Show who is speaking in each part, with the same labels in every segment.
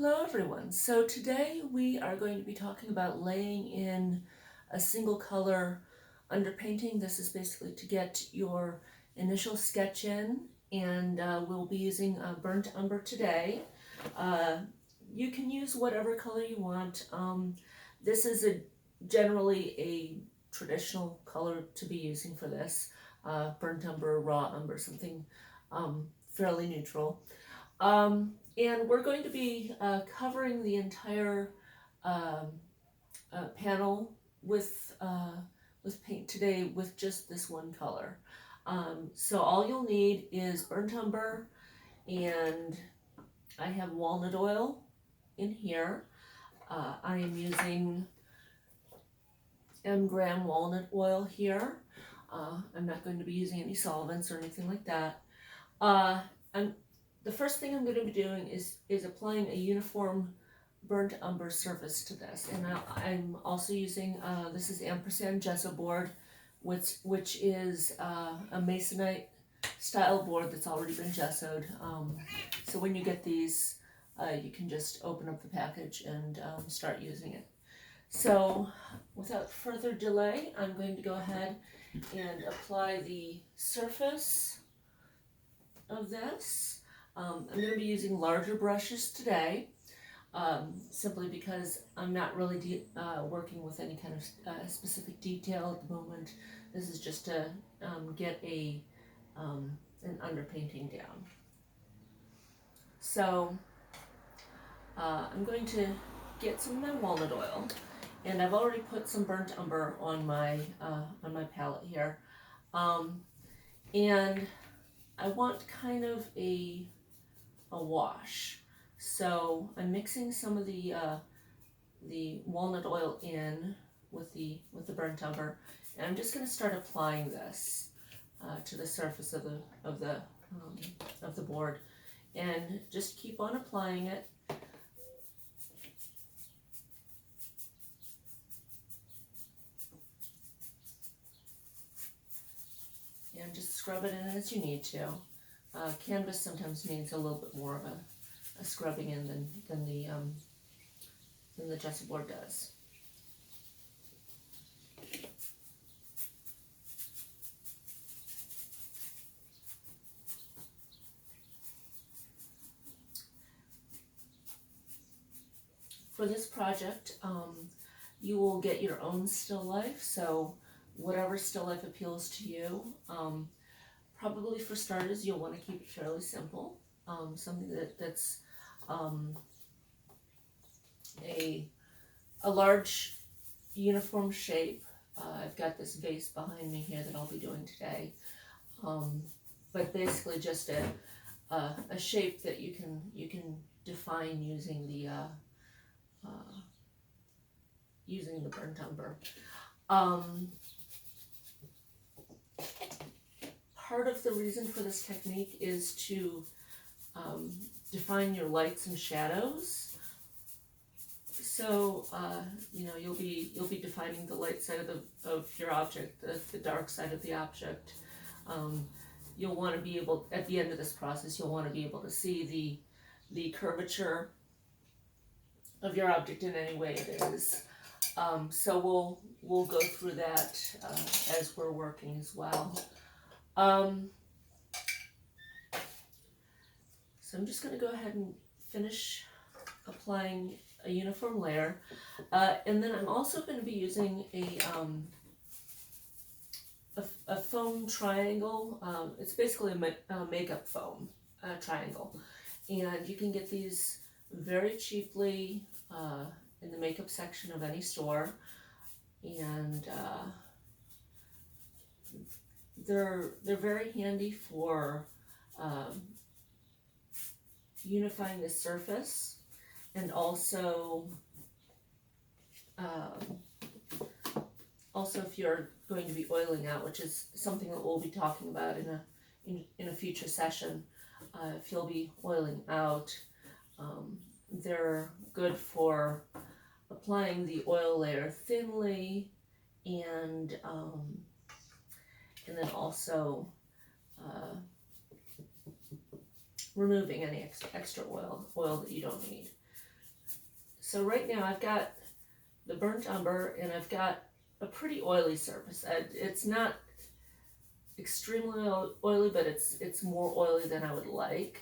Speaker 1: Hello everyone. So today we are going to be talking about laying in a single color underpainting. This is basically to get your initial sketch in, and we'll be using burnt umber today. You can use whatever color you want. This is generally a traditional color to be using for this. Burnt umber, raw umber, something fairly neutral. And we're going to be covering the entire panel with paint today with just this one color. So all you'll need is burnt umber, and I have walnut oil in here. I am using gram walnut oil here. I'm not going to be using any solvents or anything like that. The first thing I'm going to be doing is applying a uniform burnt umber surface to this, and I'm also using this is ampersand gesso board, which is a masonite style board that's already been gessoed. So when you get these, you can just open up the package and start using it. So without further delay, I'm going to go ahead and apply the surface of this. I'm going to be using larger brushes today, simply because I'm not really working with any kind of specific detail at the moment. This is just to get an underpainting down. So I'm going to get some of my walnut oil, and I've already put some burnt umber on my palette here, and I want kind of a wash. So I'm mixing some of the walnut oil in with the burnt umber, and I'm just going to start applying this to the surface of the board, and just keep on applying it. And just scrub it in as you need to. Canvas sometimes needs a little bit more of a scrubbing in than the gesso board does. For this project, you will get your own still life, so whatever still life appeals to you. Probably for starters, you'll want to keep it fairly simple, something that's a large uniform shape. I've got this vase behind me here that I'll be doing today, but basically just a shape that you can define using the burnt umber. Part of the reason for this technique is to define your lights and shadows. So you'll be defining the light side of your object, the dark side of the object. You'll want to be able, at the end of this process, you'll want to be able to see the curvature of your object in any way it is. So we'll go through that as we're working as well. So I'm just going to go ahead and finish applying a uniform layer, and then I'm also going to be using a foam triangle. It's basically a makeup foam triangle, and you can get these very cheaply in the makeup section of any store, and they're very handy for unifying the surface, and also if you're going to be oiling out, which is something that we'll be talking about in a future session. If you'll be oiling out, they're good for applying the oil layer thinly, and then also removing any extra oil that you don't need. So right now I've got the burnt umber and I've got a pretty oily surface. It's not extremely oily, but it's more oily than I would like.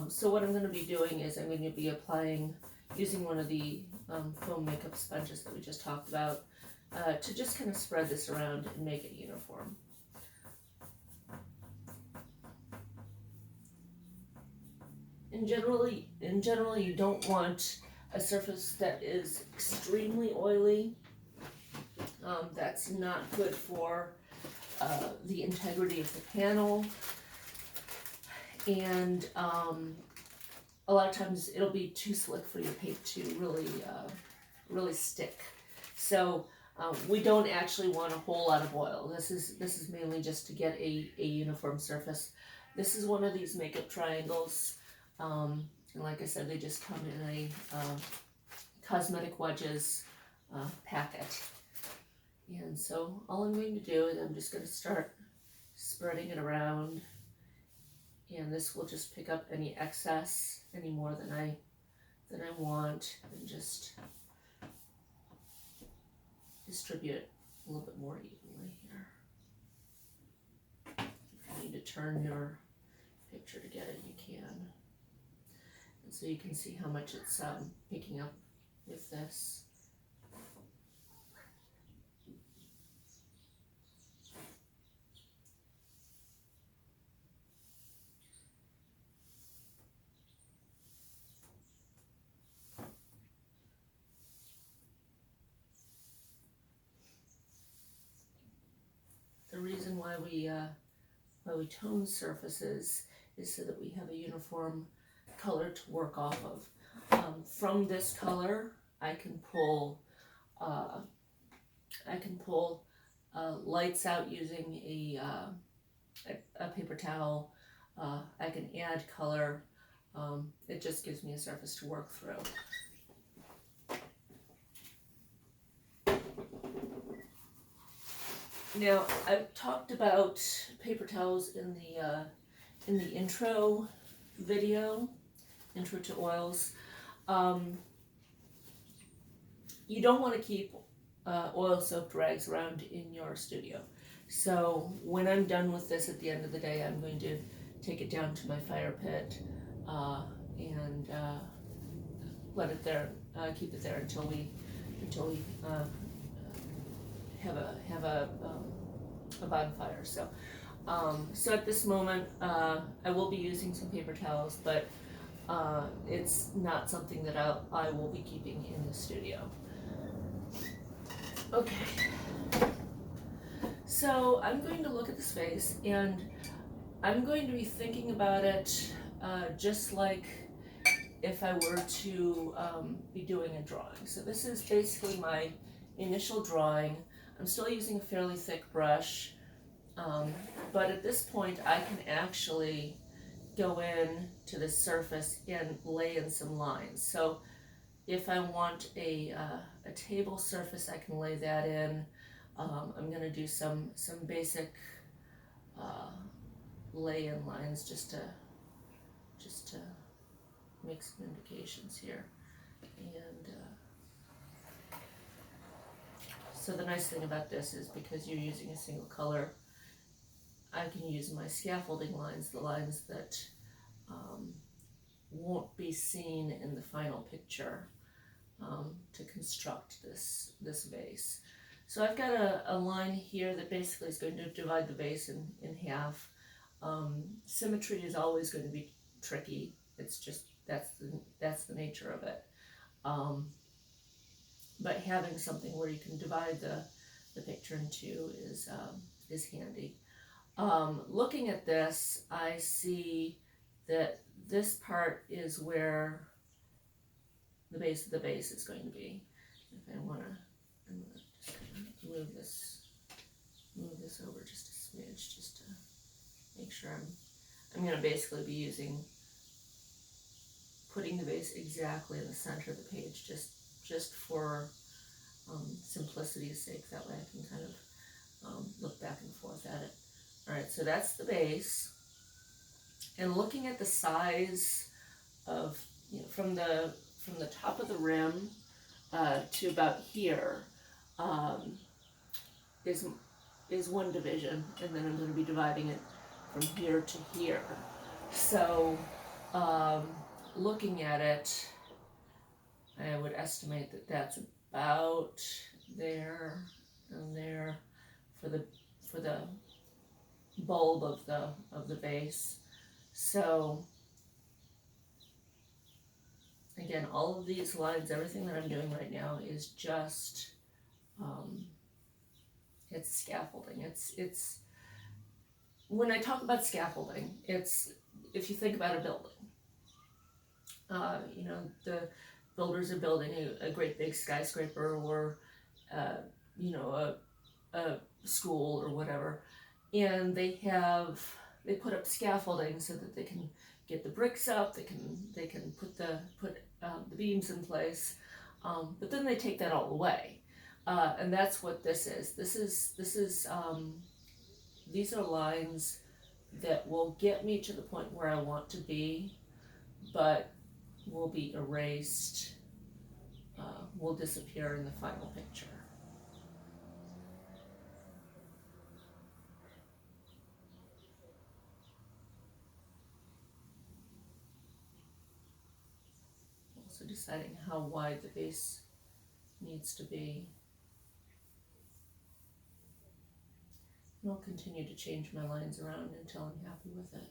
Speaker 1: So what I'm going to be doing is I'm going to be applying, using one of the foam makeup sponges that we just talked about, to just kind of spread this around and make it uniform. In general, you don't want a surface that is extremely oily. That's not good for the integrity of the panel, and a lot of times it'll be too slick for your paint to really stick. So we don't actually want a whole lot of oil. This is mainly just to get a uniform surface. This is one of these makeup triangles, and like I said, they just come in a cosmetic wedges packet. And so all I'm going to do is I'm just going to start spreading it around, and this will just pick up any excess, any more than I want, and just distribute it a little bit more evenly here. If you need to turn your picture to get it, you can. And so you can see how much it's picking up with this. The reason why we tone surfaces is so that we have a uniform color to work off of. From this color, I can pull lights out using a paper towel. I can add color. It just gives me a surface to work through. Now, I've talked about paper towels in the intro video, intro to oils. You don't want to keep oil-soaked rags around in your studio. So when I'm done with this at the end of the day, I'm going to take it down to my fire pit and let it there, keep it there until we have a bonfire. So so at this moment, I will be using some paper towels, but it's not something that I will be keeping in the studio. Okay, so I'm going to look at this vase, and I'm going to be thinking about it just like if I were to be doing a drawing. So this is basically my initial drawing. I'm still using a fairly thick brush, but at this point I can actually go in to the surface and lay in some lines. So if I want a table surface, I can lay that in. I'm going to do some basic lay-in lines just to make some indications here. And so the nice thing about this is because you're using a single color, I can use my scaffolding lines, the lines that won't be seen in the final picture, to construct this vase. So I've got a line here that basically is going to divide the vase in half. Symmetry is always going to be tricky. It's just that's the nature of it. But having something where you can divide the picture in two is handy. Looking at this, I see that this part is where the base of the vase is going to be. If I want to, I'm going to just kind of move this over just a smidge, just to make sure I'm going to basically be putting the vase exactly in the center of the page, just for simplicity's sake. That way I can kind of look back and forth at it. All right, so that's the base. And looking at the size of, from from the top of the rim to about here is one division, and then I'm going to be dividing it from here to here. So looking at it, I would estimate that that's about there and there for the bulb of the base. So again, all of these lines, everything that I'm doing right now is just it's scaffolding. It's when I talk about scaffolding, it's if you think about a building. You know, the builders are building a great big skyscraper, or you know, a school or whatever, and they put up scaffolding so that they can get the bricks up, they can put the beams in place, but then they take that all away, and that's what this is. These are lines that will get me to the point where I want to be, but will be erased, will disappear in the final picture. Also deciding how wide the base needs to be. And I'll continue to change my lines around until I'm happy with it.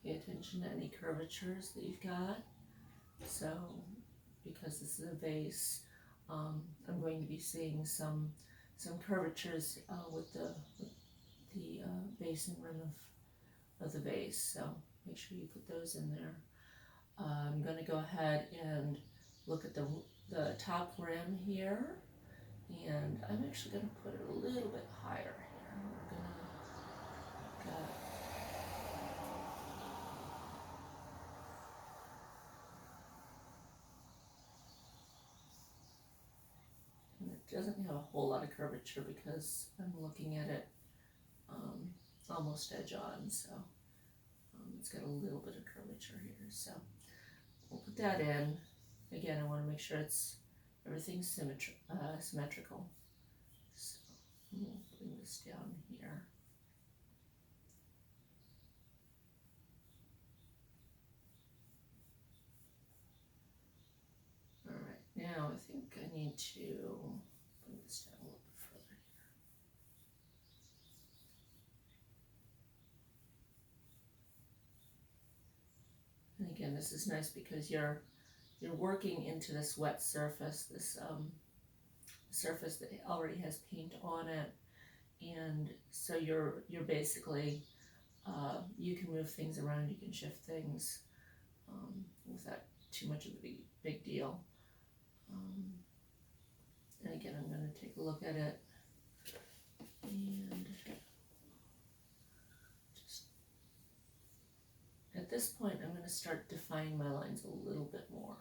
Speaker 1: Pay attention to any curvatures that you've got. So, because this is a vase, I'm going to be seeing some curvatures with the base and rim of the vase. So make sure you put those in there. I'm going to go ahead and look at the top rim here, and I'm actually going to put it a little bit higher here. We're going to and it doesn't have a whole lot of curvature because I'm looking at it almost edge on, so it's got a little bit of curvature here. So we'll put that in. Again, I want to make sure everything's symmetrical. So we'll bring this down here. All right, now I think I need to bring this down a little bit further here. And again, this is nice because you're working into this wet surface, this surface that already has paint on it, and so you're basically you can move things around, you can shift things without too much of a big deal. And again, I'm going to take a look at it and just at this point I'm going to start defining my lines a little bit more.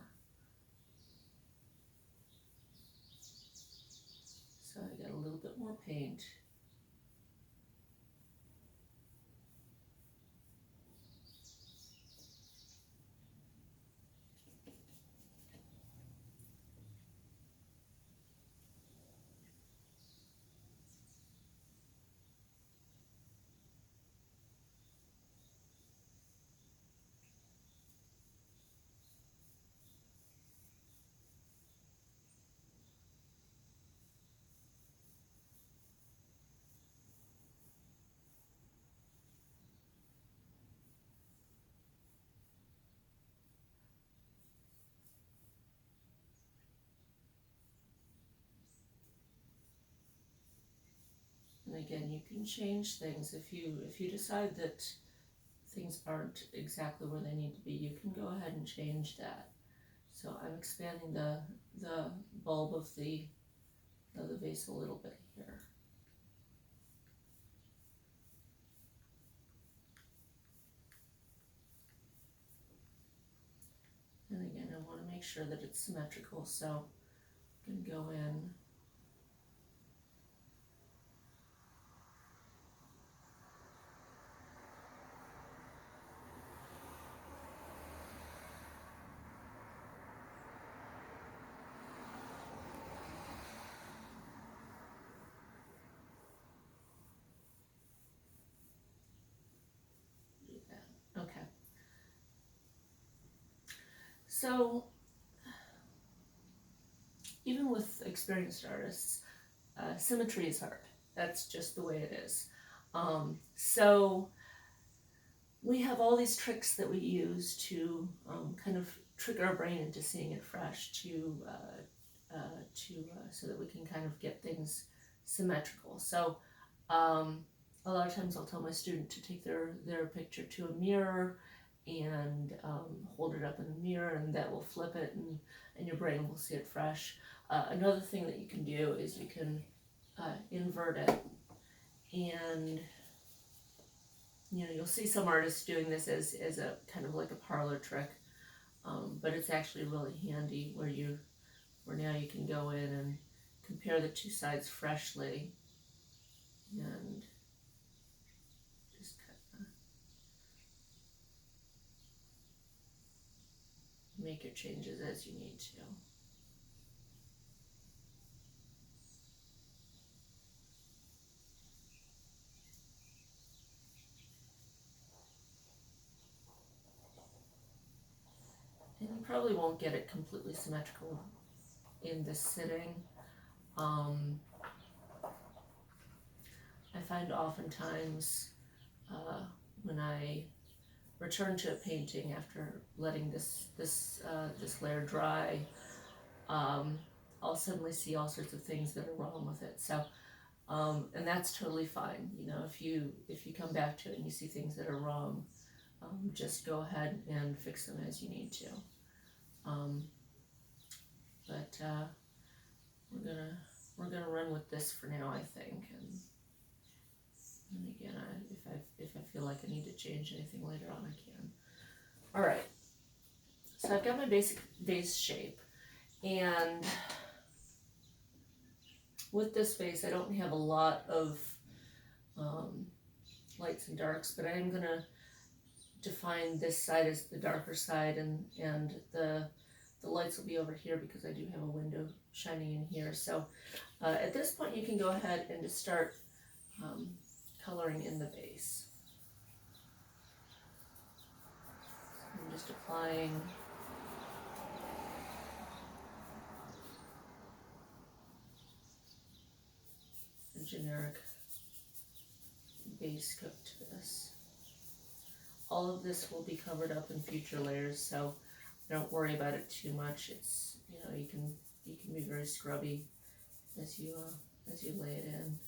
Speaker 1: So I got a little bit more paint. And again, you can change things if you decide that things aren't exactly where they need to be. You can go ahead and change that. So I'm expanding the bulb of the vase a little bit here. And make sure that it's symmetrical. So I'm gonna go in. Do that. Okay. So even with experienced artists, symmetry is hard. That's just the way it is. So we have all these tricks that we use to kind of trick our brain into seeing it fresh, so that we can kind of get things symmetrical. So a lot of times I'll tell my student to take their picture to a mirror and hold it up in the mirror, and that will flip it, and your brain will see it fresh. Another thing that you can do is you can invert it, and you'll see some artists doing this as a kind of like a parlor trick, but it's actually really handy where now you can go in and compare the two sides freshly and just kind of make your changes as you need to. And you probably won't get it completely symmetrical in this sitting. I find oftentimes when I return to a painting after letting this layer dry, I'll suddenly see all sorts of things that are wrong with it. So, and that's totally fine. If you come back to it and you see things that are wrong, just go ahead and fix them as you need to. But we're gonna run with this for now, I think. And again, if I feel like I need to change anything later on, I can. All right. So I've got my basic vase shape, and with this vase, I don't have a lot of lights and darks, but I am gonna define this side as the darker side, and the lights will be over here because I do have a window shining in here. So at this point, you can go ahead and just start coloring in the base. I'm just applying a generic base coat to this. All of this will be covered up in future layers, so don't worry about it too much. It's you can be very scrubby as you lay it in.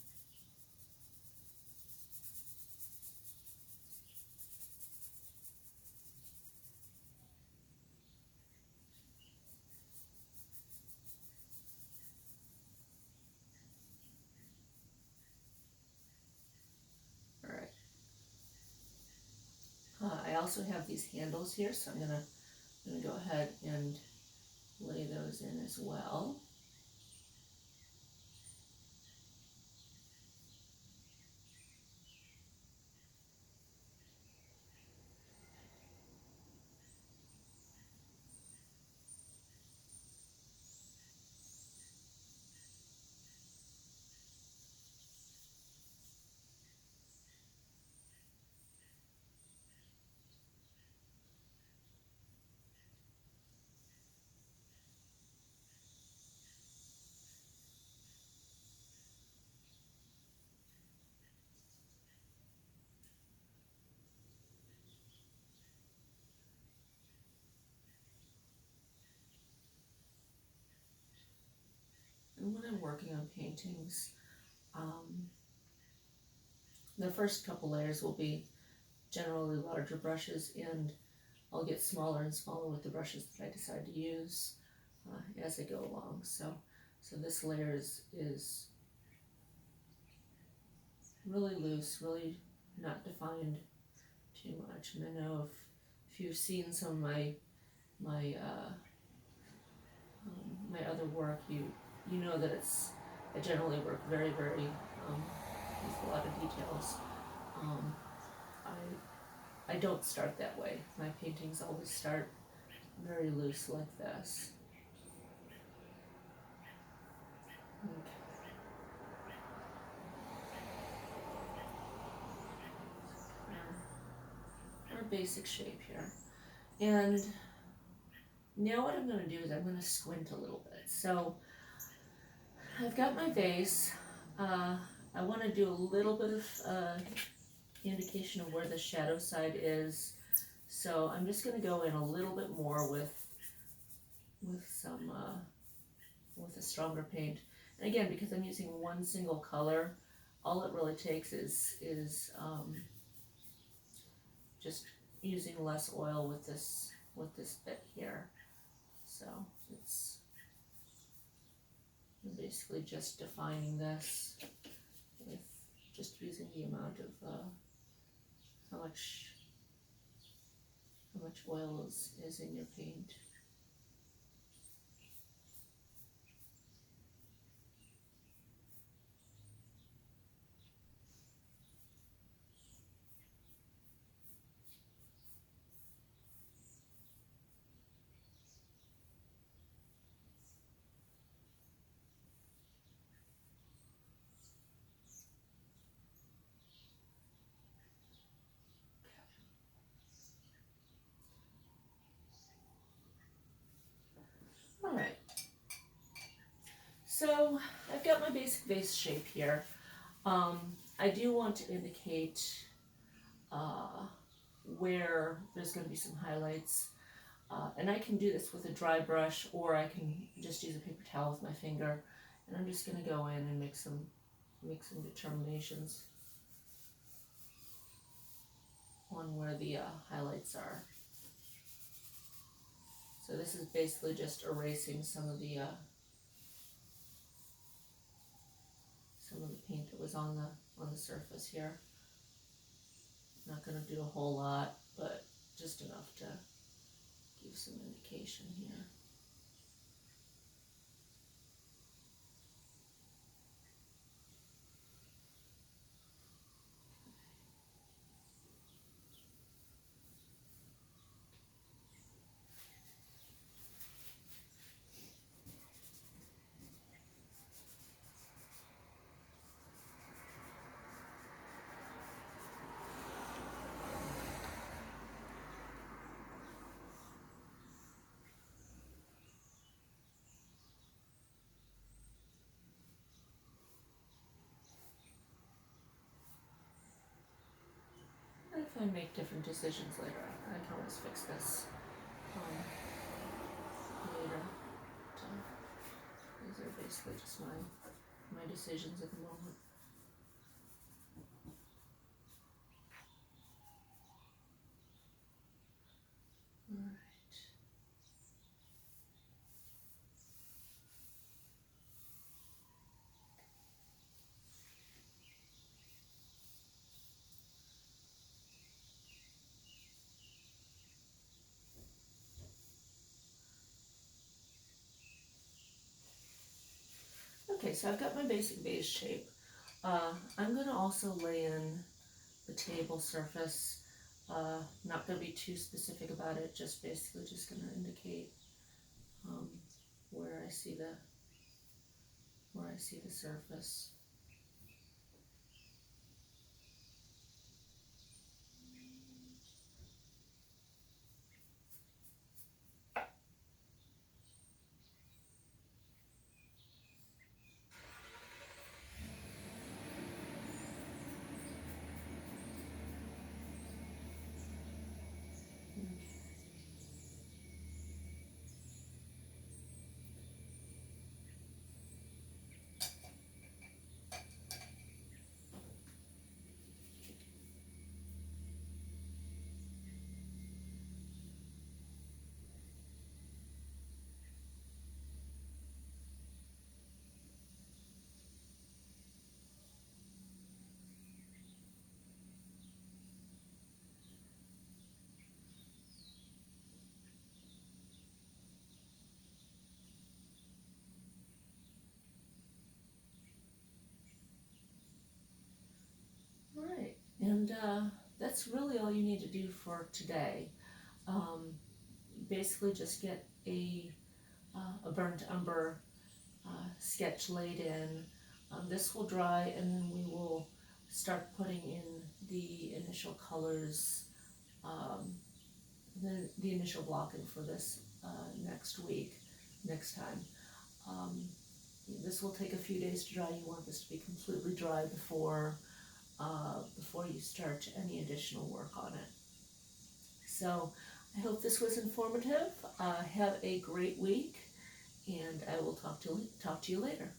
Speaker 1: I also have these handles here, so I'm gonna go ahead and lay those in as well. And when I'm working on paintings, the first couple layers will be generally larger brushes, and I'll get smaller and smaller with the brushes that I decide to use as I go along. So this layer is really loose, really not defined too much. And I know if you've seen some of my my other work, you know that I generally work very with a lot of details. Um, I don't start that way. My paintings always start very loose like this. Okay. Our basic shape here. And now what I'm going to do is I'm going to squint a little bit. So I've got my vase. I want to do a little bit of indication of where the shadow side is. So I'm just going to go in a little bit more with some with a stronger paint. And again, because I'm using one single color, all it really takes is just using less oil with this bit here. So it's basically just defining this with just using the amount of how much oil is in your paint. Alright, so I've got my basic vase shape here. I do want to indicate where there's going to be some highlights, and I can do this with a dry brush, or I can just use a paper towel with my finger, and I'm just going to go in and make some determinations on where the highlights are. So this is basically just erasing some of the paint that was on the surface here. Not going to do a whole lot, but just enough to give some indication here. If I make different decisions later, I can always fix this later. So these are basically just my decisions at the moment. Alright. Okay, so I've got my basic vase shape. I'm going to also lay in the table surface. Not going to be too specific about it, just basically just going to indicate where I see the surface. And that's really all you need to do for today. Basically just get a burnt umber sketch laid in. This will dry, and then we will start putting in the initial colors, um, the initial blocking for this next time. Um, this will take a few days to dry. You want this to be completely dry before you start any additional work on it. So I hope this was informative. Have a great week, and I will talk to you later.